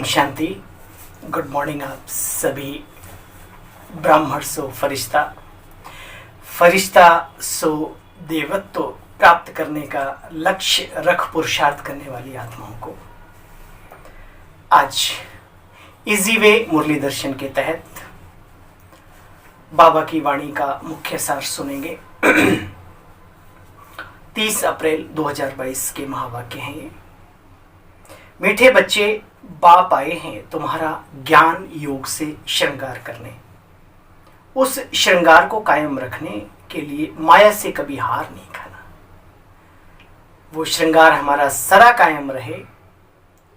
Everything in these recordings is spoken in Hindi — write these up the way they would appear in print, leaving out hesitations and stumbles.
शांति। गुड मॉर्निंग आप सभी ब्राह्मण सो फरिश्ता सो देवत्व प्राप्त करने का लक्ष्य रख पुरुषार्थ करने वाली आत्माओं को आज इजी वे मुरली दर्शन के तहत बाबा की वाणी का मुख्य सार सुनेंगे। 30 अप्रैल 2022 के महावाक्य हैं ये। मीठे बच्चे, बाप आए हैं तुम्हारा ज्ञान योग से श्रृंगार करने। उस श्रृंगार को कायम रखने के लिए माया से कभी हार नहीं खाना। वो श्रृंगार हमारा सदा कायम रहे,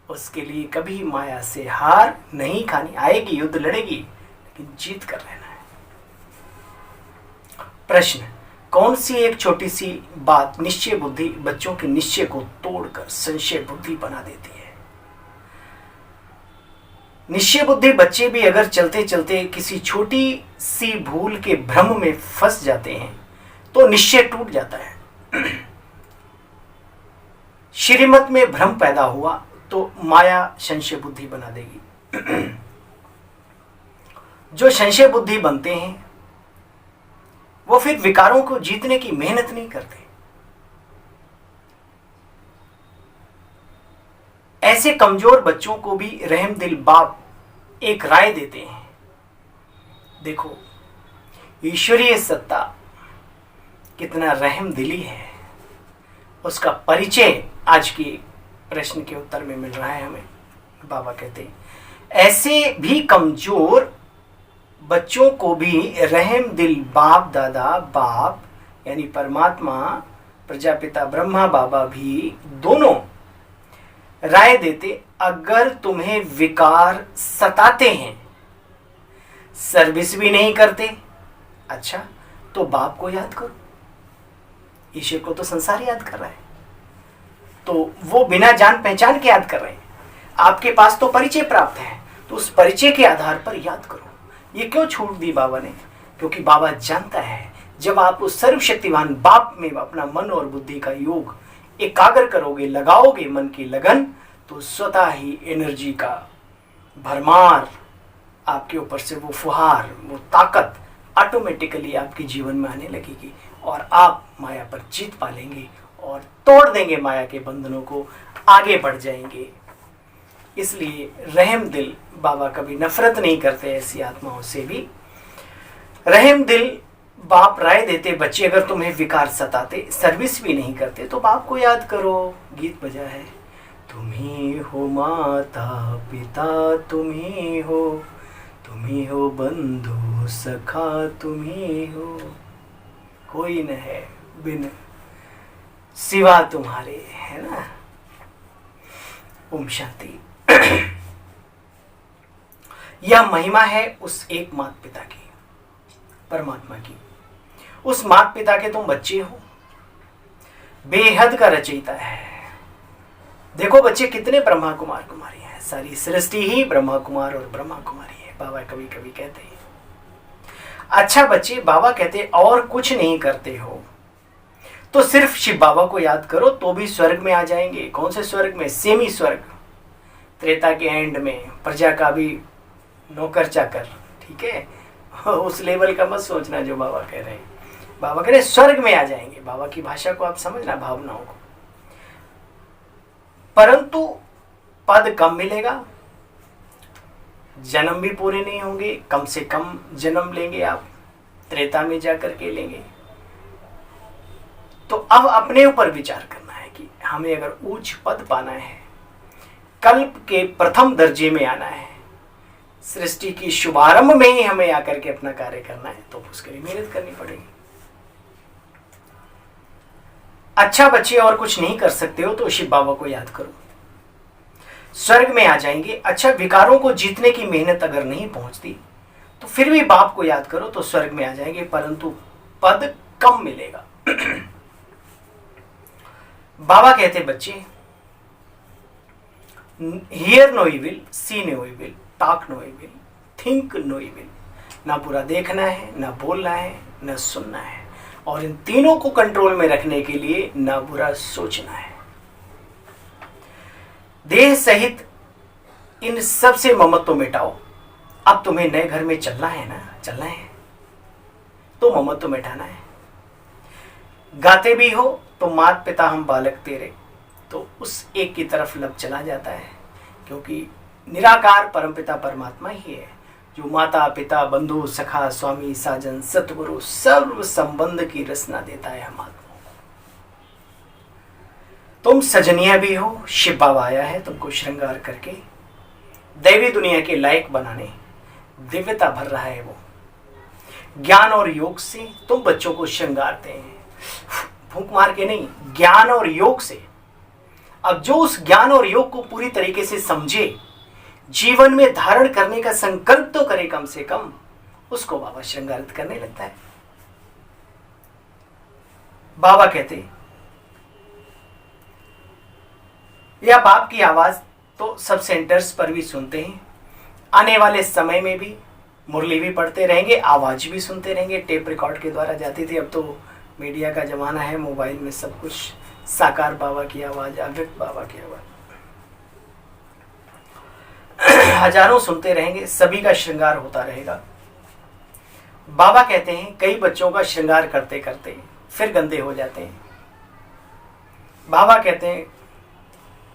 उसके लिए कभी माया से हार नहीं खानी। आएगी, युद्ध लड़ेगी, लेकिन जीत कर रहना है। प्रश्न: कौन सी एक छोटी सी बात निश्चय बुद्धि बच्चों के निश्चय को तोड़कर संशय बुद्धि बना देती है? निश्चय बुद्धि बच्चे भी अगर चलते चलते किसी छोटी सी भूल के भ्रम में फंस जाते हैं तो निश्चय टूट जाता है। श्रीमत में भ्रम पैदा हुआ तो माया संशय बुद्धि बना देगी। जो संशय बुद्धि बनते हैं वो फिर विकारों को जीतने की मेहनत नहीं करते। ऐसे कमजोर बच्चों को भी रहम दिल बाप एक राय देते हैं। देखो, ईश्वरीय सत्ता कितना रहम दिली है, उसका परिचय आज के प्रश्न के उत्तर में मिल रहा है हमें। बाबा कहते हैं ऐसे भी कमजोर बच्चों को भी रहम दिल बाप दादा, बाप यानी परमात्मा, प्रजापिता ब्रह्मा बाबा भी दोनों राय देते। अगर तुम्हें विकार सताते हैं, सर्विस भी नहीं करते, अच्छा तो बाप को याद करो। ईश्वर को तो संसार याद कर रहा है, तो वो बिना जान पहचान के याद कर रहे हैं। आपके पास तो परिचय प्राप्त है, तो उस परिचय के आधार पर याद करो। ये क्यों छूट दी बाबा ने? क्योंकि बाबा जानता है जब आप उस सर्वशक्तिवान बाप में अपना मन और बुद्धि का योग एकाग्र करोगे, लगाओगे मन की लगन, तो स्वतः ही एनर्जी का भरमार आपके ऊपर से, वो फुहार, वो ताकत ऑटोमेटिकली आपके जीवन में आने लगेगी और आप माया पर जीत पालेंगे और तोड़ देंगे माया के बंधनों को, आगे बढ़ जाएंगे। इसलिए रहम दिल बाबा कभी नफरत नहीं करते ऐसी आत्माओं से भी। रहम दिल बाप राय देते, बच्चे अगर तुम्हें विकार सताते, सर्विस भी नहीं करते, तो बाप को याद करो। गीत बजा है, तुम ही हो माता पिता, तुम ही हो बंधु सखा, तुम ही हो, कोई न है बिन सिवा तुम्हारे, है ना। ओम शांति। यह महिमा है उस एक माता पिता की, परमात्मा की। उस माता पिता के तुम बच्चे हो, बेहद का रचयिता है। देखो बच्चे, कितने ब्रह्मा कुमार कुमारी हैं। सारी सृष्टि ही ब्रह्मा कुमार और ब्रह्मा कुमारी है, बाबा कभी कभी कहते हैं। अच्छा बच्चे, बाबा कहते और कुछ नहीं करते हो तो सिर्फ शिव बाबा को याद करो तो भी स्वर्ग में आ जाएंगे। कौन से स्वर्ग में? सेमी स्वर्ग, त्रेता के एंड में, प्रजा का भी नौकर चाकर, ठीक है। उस लेवल का मत सोचना जो बाबा कह रहे हैं। बाबा कह रहे हैं स्वर्ग में आ जाएंगे। बाबा की भाषा को आप समझना, भावनाओं को। परंतु पद कम मिलेगा, जन्म भी पूरे नहीं होंगे, कम से कम जन्म लेंगे आप, त्रेता में जाकर के लेंगे। तो अब अपने ऊपर विचार करना है कि हमें अगर उच्च पद पाना है, कल्प के प्रथम दर्जे में आना है, सृष्टि की शुभारंभ में ही हमें आकर के अपना कार्य करना है, तो उसके लिए मेहनत करनी पड़ेगी। अच्छा बच्चे, और कुछ नहीं कर सकते हो तो शिव बाबा को याद करो, स्वर्ग में आ जाएंगे। अच्छा, विकारों को जीतने की मेहनत अगर नहीं पहुंचती तो फिर भी बाप को याद करो तो स्वर्ग में आ जाएंगे, परंतु पद कम मिलेगा। बाबा कहते बच्चे, hear no evil, see no evil, talk no evil, think no evil. ना बुरा देखना है, ना बोलना है, ना सुनना है, और इन तीनों को कंट्रोल में रखने के लिए ना बुरा सोचना है। देह सहित इन सब से ममत्व मिटाओ। अब तुम्हें नए घर में चलना है ना, चलना है तो ममत्व मिटाना है। गाते भी हो तो मात पिता हम बालक तेरे, तो उस एक की तरफ लब चला जाता है, क्योंकि निराकार परमपिता परमात्मा ही है जो माता पिता बंधु सखा स्वामी साजन सतगुरु सर्व संबंध की रचना देता है हम आत्माओं को। तुम सजनिया भी हो, शिव बाबा आया है तुमको श्रृंगार करके दैवी दुनिया के लायक बनाने, दिव्यता भर रहा है वो। ज्ञान और योग से तुम बच्चों को श्रृंगारते हैं, फूंक मार के नहीं, ज्ञान और योग से। अब जो उस ज्ञान और योग को पूरी तरीके से समझे, जीवन में धारण करने का संकल्प तो करे कम से कम, उसको बाबा श्रृंगारित करने लगता है। बाबा कहते या बाप की आवाज तो सब सेंटर्स पर भी सुनते हैं, आने वाले समय में भी मुरली भी पढ़ते रहेंगे, आवाज भी सुनते रहेंगे, टेप रिकॉर्ड के द्वारा जाती थी, अब तो मीडिया का जमाना है, मोबाइल में सब कुछ साकार बाबा की आवाज, अव्यक्त बाबा की आवाज हजारों सुनते रहेंगे, सभी का श्रृंगार होता रहेगा। बाबा कहते हैं कई बच्चों का श्रृंगार करते करते फिर गंदे हो जाते हैं। बाबा कहते हैं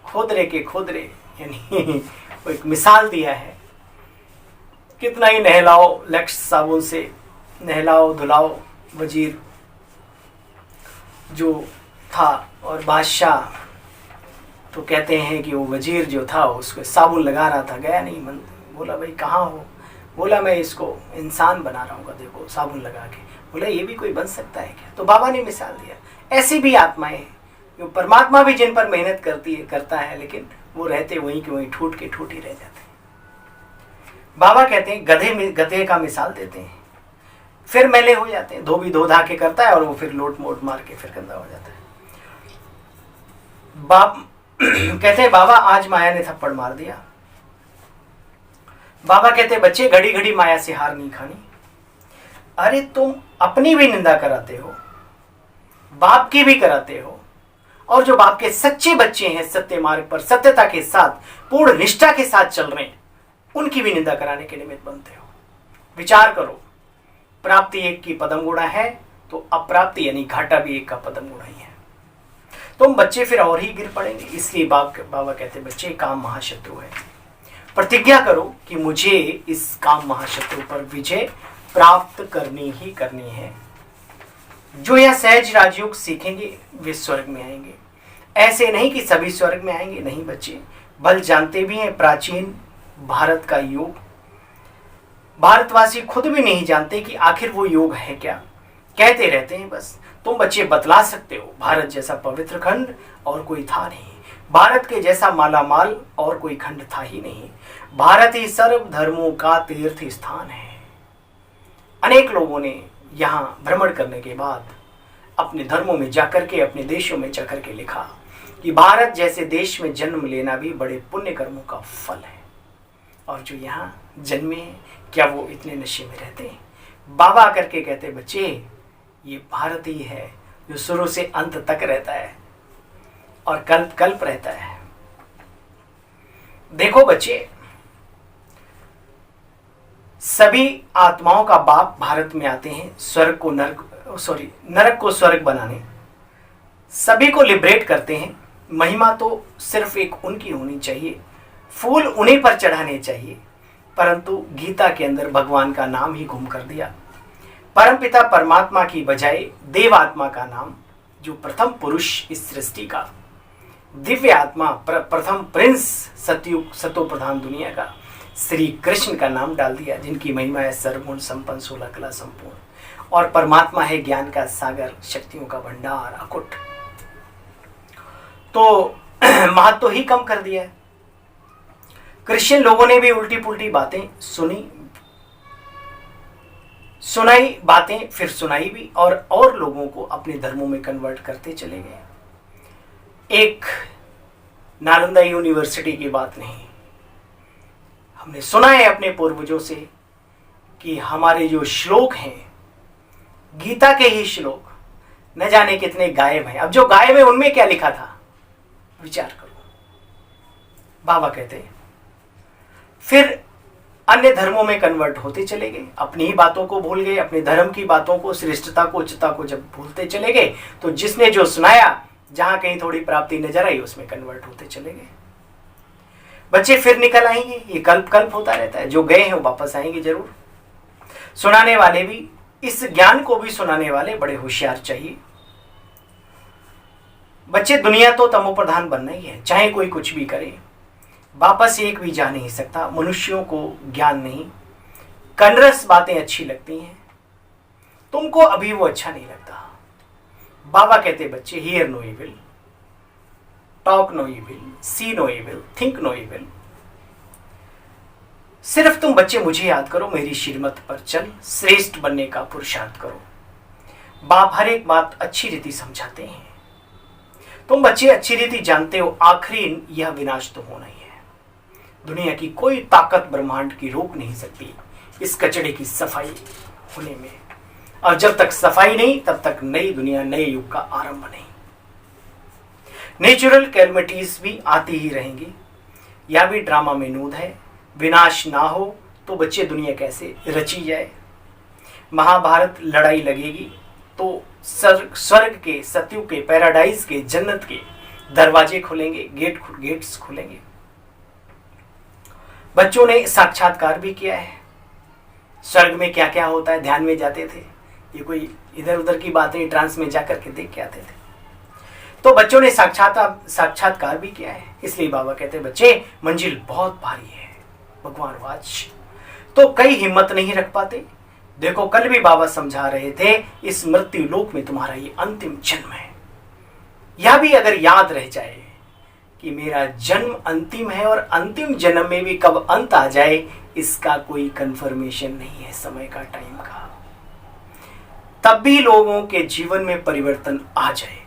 खोदरे के खोदरे, यानी वो एक मिसाल दिया है, कितना ही नहलाओ लक्ष्य साबुन से, नहलाओ धुलाओ वजीर जो था, और बादशाह तो कहते हैं कि वो वजीर जो था उसको साबुन लगा रहा था, गया नहीं मन, बोला भाई कहाँ हो, बोला मैं इसको इंसान बना रहा हूँ, देखो साबुन लगा के, बोला ये भी कोई बन सकता है क्या? तो बाबा ने मिसाल दिया, ऐसी भी आत्माएं जो परमात्मा भी जिन पर मेहनत करता है, लेकिन वो रहते वहीं के वहीं ठूट के ठूट ही रह जाते हैं। बाबा कहते हैं गधे का मिसाल देते हैं, फिर मैले हो जाते हैं, धोबी धो धा के करता है और वो फिर लोट मोट मार के फिर गंदा हो जाता है। बाप कहते हैं बाबा आज माया ने थप्पड़ मार दिया। बाबा कहते हैं बच्चे घड़ी घड़ी माया से हार नहीं खानी। अरे तुम अपनी भी निंदा कराते हो, बाप की भी कराते हो, और जो बाप के सच्चे बच्चे हैं, सत्य मार्ग पर सत्यता के साथ पूर्ण निष्ठा के साथ चल रहे हैं, उनकी भी निंदा कराने के निमित्त बनते हो। विचार करो, प्राप्ति एक की पदम गुणा है तो अप्राप्ति यानी घाटा भी एक का पदम गुणा ही है। तुम बच्चे फिर और ही गिर पड़ेंगे। इसलिए बाबा कहते बच्चे काम महाशत्रु है, प्रतिज्ञा करो कि मुझे इस काम महाशत्रु पर विजय प्राप्त करनी ही करनी है। जो यह सहज राजयोग सीखेंगे वे स्वर्ग में आएंगे। ऐसे नहीं कि सभी स्वर्ग में आएंगे, नहीं बच्चे, बल जानते भी हैं प्राचीन भारत का योग भारतवासी खुद भी नहीं जानते कि आखिर वो योग है क्या, कहते रहते हैं बस। तुम बच्चे बतला सकते हो, भारत जैसा पवित्र खंड और कोई था नहीं, भारत के जैसा मालामाल और कोई खंड था ही नहीं, भारत ही सर्व धर्मों का तीर्थ स्थान है। अनेक लोगों ने यहाँ भ्रमण करने के बाद अपने धर्मों में जाकर के, अपने देशों में जाकर के लिखा कि भारत जैसे देश में जन्म लेना भी बड़े पुण्य कर्मों का फल है। और जो यहाँ जन्मे हैं क्या वो इतने नशे में रहते हैं? बाबा आकर के कहते बच्चे ये भारत ही है जो शुरू से अंत तक रहता है और कल्प कल्प रहता है। देखो बच्चे, सभी आत्माओं का बाप भारत में आते हैं स्वर्ग को नरक को स्वर्ग बनाने, सभी को लिबरेट करते हैं। महिमा तो सिर्फ एक उनकी होनी चाहिए, फूल उन्हीं पर चढ़ाने चाहिए, परंतु गीता के अंदर भगवान का नाम ही गुम कर दिया। परमपिता परमात्मा की बजाय देवात्मा का नाम, जो प्रथम पुरुष इस सृष्टि का, दिव्य आत्मा, प्रथम प्रिंस, सतयुग सतो प्रधान दुनिया का श्री कृष्ण का नाम डाल दिया, जिनकी महिमा है सर्वगुण संपन्न 16 कला संपूर्ण, और परमात्मा है ज्ञान का सागर, शक्तियों का भंडार अकुट। तो महत्व ही कम कर दिया है। क्रिश्चियन लोगों ने भी उल्टी पुल्टी बातें सुनाई बातें, फिर सुनाई भी, और लोगों को अपने धर्मों में कन्वर्ट करते चले गए। एक नालंदा यूनिवर्सिटी की बात नहीं, हमने सुना है अपने पूर्वजों से कि हमारे जो श्लोक हैं गीता के ही श्लोक न जाने कितने गायब हैं। अब जो गायब है उनमें क्या लिखा था, विचार करो। बाबा कहते फिर अन्य धर्मों में कन्वर्ट होते चले गए, अपनी ही बातों को भूल गए, अपने धर्म की बातों को, श्रेष्ठता को, उच्चता को जब भूलते चले गए तो जिसने जो सुनाया, जहां कहीं थोड़ी प्राप्ति नजर आई उसमें कन्वर्ट होते चले गए। बच्चे फिर निकल आएंगे, ये कल्प कल्प होता रहता है। जो गए हैं वो वापस आएंगे जरूर। सुनाने वाले भी, इस ज्ञान को भी सुनाने वाले बड़े होशियार चाहिए। बच्चे, दुनिया तो तमो प्रधान बनना ही है, चाहे कोई कुछ भी करे, वापस एक भी जा नहीं सकता। मनुष्यों को ज्ञान नहीं, कनरस बातें अच्छी लगती हैं, तुमको अभी वो अच्छा नहीं लगता। बाबा कहते बच्चे, hear no evil, talk no evil, see no evil, think no evil. सिर्फ तुम बच्चे मुझे याद करो, मेरी श्रीमत पर चल, श्रेष्ठ बनने का पुरुषार्थ करो। बाप हर एक बात अच्छी रीति समझाते हैं। तुम बच्चे अच्छी रीति जानते हो, आखिरी यह विनाश तो होना ही है। दुनिया की कोई ताकत ब्रह्मांड की रोक नहीं सकती इस कचड़े की सफाई होने में। और जब तक सफाई नहीं, तब तक नई दुनिया, नए युग का आरंभ नहीं। नेचुरल कैलमिटीज भी आती ही रहेंगी, यह भी ड्रामा में नूद है। विनाश ना हो तो बच्चे दुनिया कैसे रची जाए। महाभारत लड़ाई लगेगी तो स्वर्ग के, सत्यु के, पैराडाइज के, जन्नत के दरवाजे खुलेंगे, गेट्स खुलेंगे। बच्चों ने साक्षात्कार भी किया है। स्वर्ग में क्या क्या होता है ध्यान में जाते थे, ये कोई इधर उधर की बातें ट्रांस में जाकर के देख के आते थे। तो बच्चों ने साक्षात्कार भी किया है। इसलिए बाबा कहते हैं बच्चे, मंजिल बहुत भारी है। भगवान वाच तो कई हिम्मत नहीं रख पाते। देखो, कल भी बाबा समझा रहे थे, इस मृत्यु लोक में तुम्हारा ये अंतिम जन्म है। यह भी अगर याद रह जाए कि मेरा जन्म अंतिम है और अंतिम जन्म में भी कब अंत आ जाए, इसका कोई कंफर्मेशन नहीं है समय का, टाइम का। तब भी लोगों के जीवन में परिवर्तन आ जाए।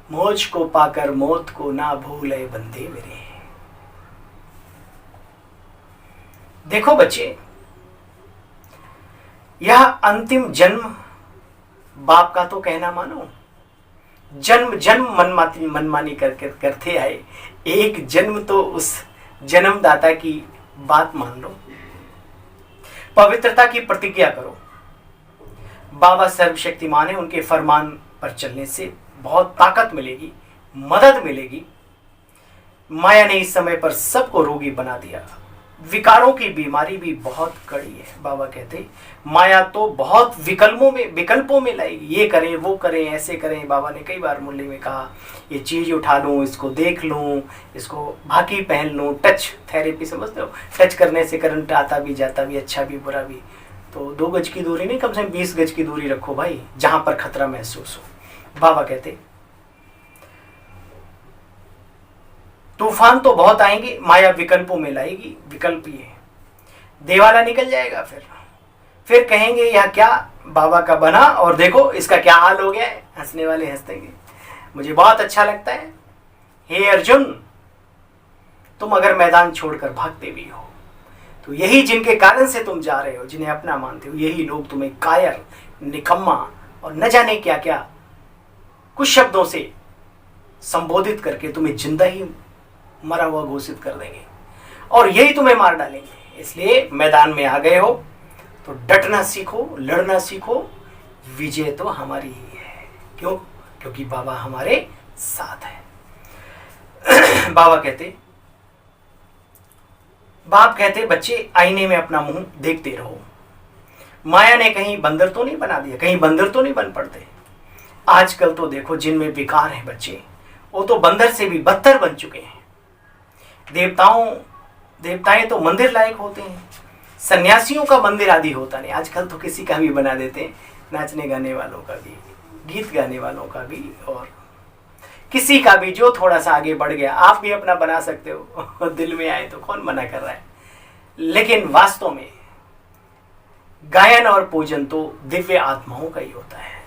मौज को पाकर मौत को ना भूले बंदे मेरे। देखो बच्चे, यह अंतिम जन्म बाप का तो कहना मानो, जन्म जन्म मनमानी करते आए, एक जन्म तो उस जन्मदाता की बात मान लो। पवित्रता की प्रतिज्ञा करो। बाबा सर्वशक्तिमान है, उनके फरमान पर चलने से बहुत ताकत मिलेगी, मदद मिलेगी। माया ने इस समय पर सबको रोगी बना दिया। विकारों की बीमारी भी बहुत कड़ी है। बाबा कहते माया तो बहुत विकल्पों में लाएगी, ये करें वो करें ऐसे करें। बाबा ने कई बार मुरली में कहा, ये चीज उठा लूं, इसको देख लूं, इसको भाकी पहन लूं। टच थेरेपी समझते हो, टच करने से करंट आता भी जाता भी, अच्छा भी बुरा भी। तो 2 गज की दूरी नहीं, कम से कम 20 गज की दूरी रखो भाई, जहां पर खतरा महसूस हो। बाबा कहते तूफान तो बहुत आएंगे, माया विकल्पों में लाएगी। विकल्प ये देवाला निकल जाएगा, फिर कहेंगे यह क्या बाबा का बना और देखो इसका क्या हाल हो गया है। हंसने वाले हंसेंगे। मुझे बहुत अच्छा लगता है, हे अर्जुन, तुम अगर मैदान छोड़कर भागते भी हो तो यही जिनके कारण से तुम जा रहे हो, जिन्हें अपना मानते हो, यही लोग तुम्हें कायर, निकम्मा और न जाने क्या क्या कुछ शब्दों से संबोधित करके तुम्हें जिंदा ही मरा हुआ घोषित कर देंगे और यही तुम्हें मार डालेंगे। इसलिए मैदान में आ गए हो तो डटना सीखो, लड़ना सीखो। विजय तो हमारी ही है। क्यों? क्योंकि बाबा हमारे साथ है। बाप कहते बच्चे, आईने में अपना मुंह देखते रहो। माया ने कहीं बंदर तो नहीं बना दिया, कहीं बंदर तो नहीं बन पड़ते। आजकल तो देखो जिनमें विकार है बच्चे, वो तो बंदर से भी बदतर बन चुके हैं। देवताएं तो मंदिर लायक होते हैं, सन्यासियों का मंदिर आदि होता नहीं। आजकल तो किसी का भी बना देते हैं, नाचने गाने वालों का भी, गीत गाने वालों का भी, और किसी का भी जो थोड़ा सा आगे बढ़ गया। आप भी अपना बना सकते हो, दिल में आए तो कौन मना कर रहा है। लेकिन वास्तव में गायन और पूजन तो दिव्य आत्माओं का ही होता है।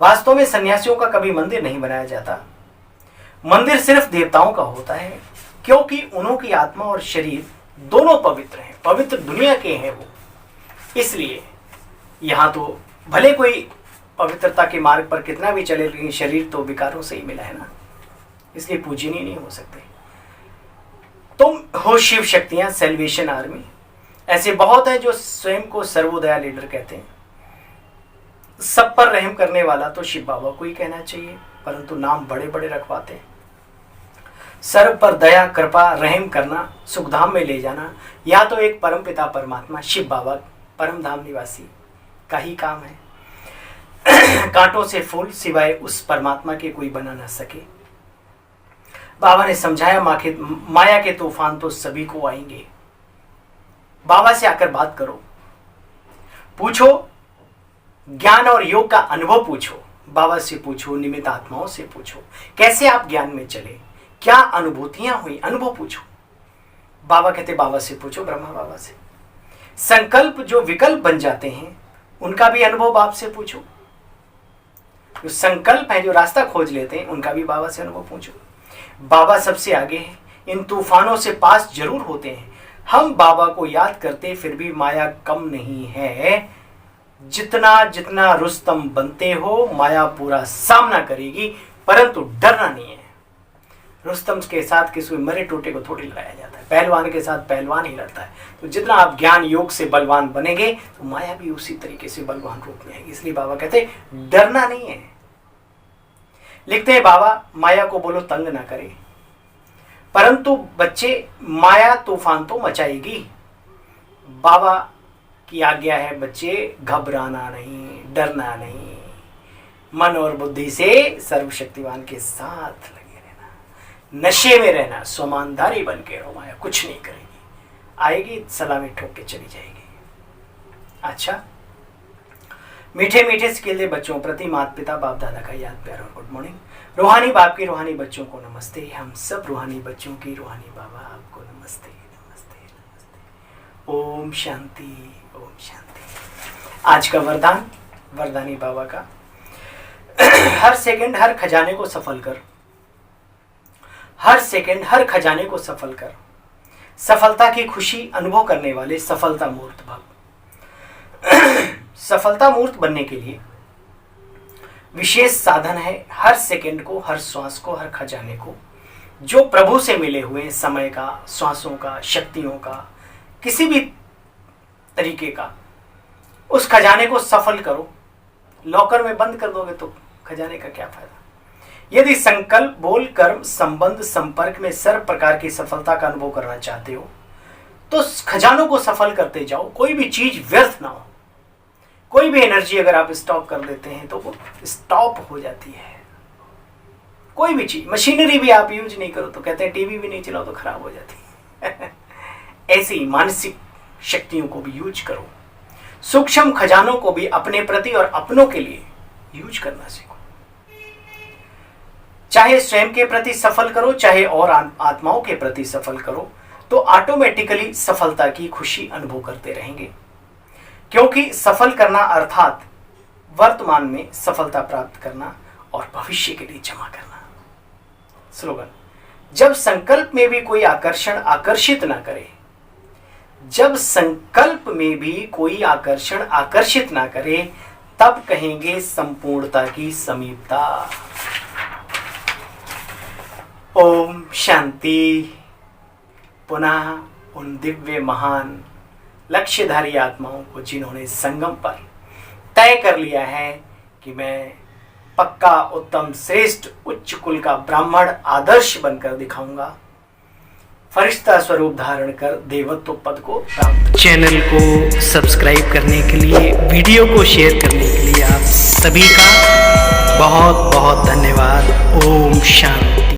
वास्तव में सन्यासियों का कभी मंदिर नहीं बनाया जाता। मंदिर सिर्फ देवताओं का होता है, क्योंकि उन्हों की आत्मा और शरीर दोनों पवित्र हैं, पवित्र दुनिया के हैं वो। इसलिए यहाँ तो भले कोई पवित्रता के मार्ग पर कितना भी चले, लेकिन शरीर तो विकारों से ही मिला है ना, इसलिए पूजनीय नहीं हो सकते। तुम हो शिव शक्तियां, सेल्वेशन आर्मी। ऐसे बहुत हैं जो स्वयं को सर्वोदया लीडर कहते हैं। सब पर रहम करने वाला तो शिव बाबा को ही कहना चाहिए, परंतु नाम बड़े बड़े रखवाते हैं। सर्व पर दया, कृपा, रहम करना, सुखधाम में ले जाना, या तो एक परमपिता परमात्मा शिव बाबा परम धाम निवासी का ही काम है। कांटों से फूल सिवाय उस परमात्मा के कोई बना ना सके। बाबा ने समझाया, माया के तूफान तो सभी को आएंगे। बाबा से आकर बात करो, पूछो, ज्ञान और योग का अनुभव पूछो। बाबा से पूछो, निमित्त आत्माओं से पूछो, कैसे आप ज्ञान में चले, क्या अनुभूतियां हुई, अनुभव पूछो। बाबा कहते बाबा से पूछो, ब्रह्मा बाबा से। संकल्प जो विकल्प बन जाते हैं उनका भी अनुभव बाप से पूछो। जो संकल्प है, जो रास्ता खोज लेते हैं, उनका भी बाबा से अनुभव पूछो। बाबा सबसे आगे हैं, इन तूफानों से पास जरूर होते हैं। हम बाबा को याद करते फिर भी माया कम नहीं है। जितना जितना रुस्तम बनते हो, माया पूरा सामना करेगी, परंतु डरना नहीं है। रुस्तम के साथ किसी मरे टोटे को थोड़ी लड़ाया जाता है, पहलवान के साथ पहलवान ही लड़ता है। तो जितना आप ज्ञान योग से बलवान बनेंगे तो माया भी उसी तरीके से बलवान रूप में आएगी। इसलिए बाबा कहते डरना नहीं है। लिखते हैं बाबा, माया को बोलो तंग ना करे, परंतु बच्चे माया तूफान तो मचाएगी। बाबा की आज्ञा है, बच्चे घबराना नहीं, डरना नहीं, मन और बुद्धि से सर्वशक्तिवान के साथ लगे रहना, नशे में रहना, सोमानदारी बन के रहो। माया कुछ नहीं करेगी, आएगी सलामी ठोक के चली जाएगी। अच्छा, मीठे मीठे से खेलते बच्चों प्रति माता पिता बाप दादा का याद प्यार और गुड मॉर्निंग। रूहानी बाप की रूहानी बच्चों को नमस्ते। हम सब रूहानी बच्चों की रूहानी बाबा आपको नमस्ते नमस्ते नमस्ते। ओम शांति ओम शांति। आज का वरदान वरदानी बाबा का, हर सेकंड हर खजाने को सफल कर, हर सेकंड हर खजाने को सफल कर। सफलता की खुशी अनुभव करने वाले सफलता मूर्त भव। सफलता मूर्त बनने के लिए विशेष साधन है हर सेकंड को, हर श्वास को, हर खजाने को, जो प्रभु से मिले हुए समय का, श्वासों का, शक्तियों का, किसी भी तरीके का, उस खजाने को सफल करो। लॉकर में बंद कर दोगे तो खजाने का क्या फायदा। यदि संकल्प, बोल, कर्म, संबंध, संपर्क में सर्व प्रकार की सफलता का अनुभव करना चाहते हो तो खजानों को सफल करते जाओ। कोई भी चीज व्यर्थ ना हो। कोई भी एनर्जी अगर आप स्टॉप कर देते हैं तो वो स्टॉप हो जाती है। कोई भी चीज, मशीनरी भी आप यूज नहीं करो तो कहते हैं टीवी भी नहीं चलाओ तो खराब हो जाती है। ऐसी मानसिक शक्तियों को भी यूज करो। सूक्ष्म खजानों को भी अपने प्रति और अपनों के लिए यूज करना सीखो। चाहे स्वयं के प्रति सफल करो, चाहे और आत्माओं के प्रति सफल करो, तो ऑटोमेटिकली सफलता की खुशी अनुभव करते रहेंगे। क्योंकि सफल करना अर्थात वर्तमान में सफलता प्राप्त करना और भविष्य के लिए जमा करना। स्लोगन, जब संकल्प में भी कोई आकर्षण आकर्षित ना करे, जब संकल्प में भी कोई आकर्षण आकर्षित ना करे, तब कहेंगे संपूर्णता की समीपता। ओम शांति। पुनः उन दिव्य महान लक्ष्यधारी आत्माओं को जिन्होंने संगम पर तय कर लिया है कि मैं पक्का उत्तम श्रेष्ठ उच्च कुल का ब्राह्मण आदर्श बनकर दिखाऊंगा, फरिश्ता स्वरूप धारण कर देवत्व पद को प्राप्त। चैनल को सब्सक्राइब करने के लिए, वीडियो को शेयर करने के लिए आप सभी का बहुत बहुत धन्यवाद। ओम शांति।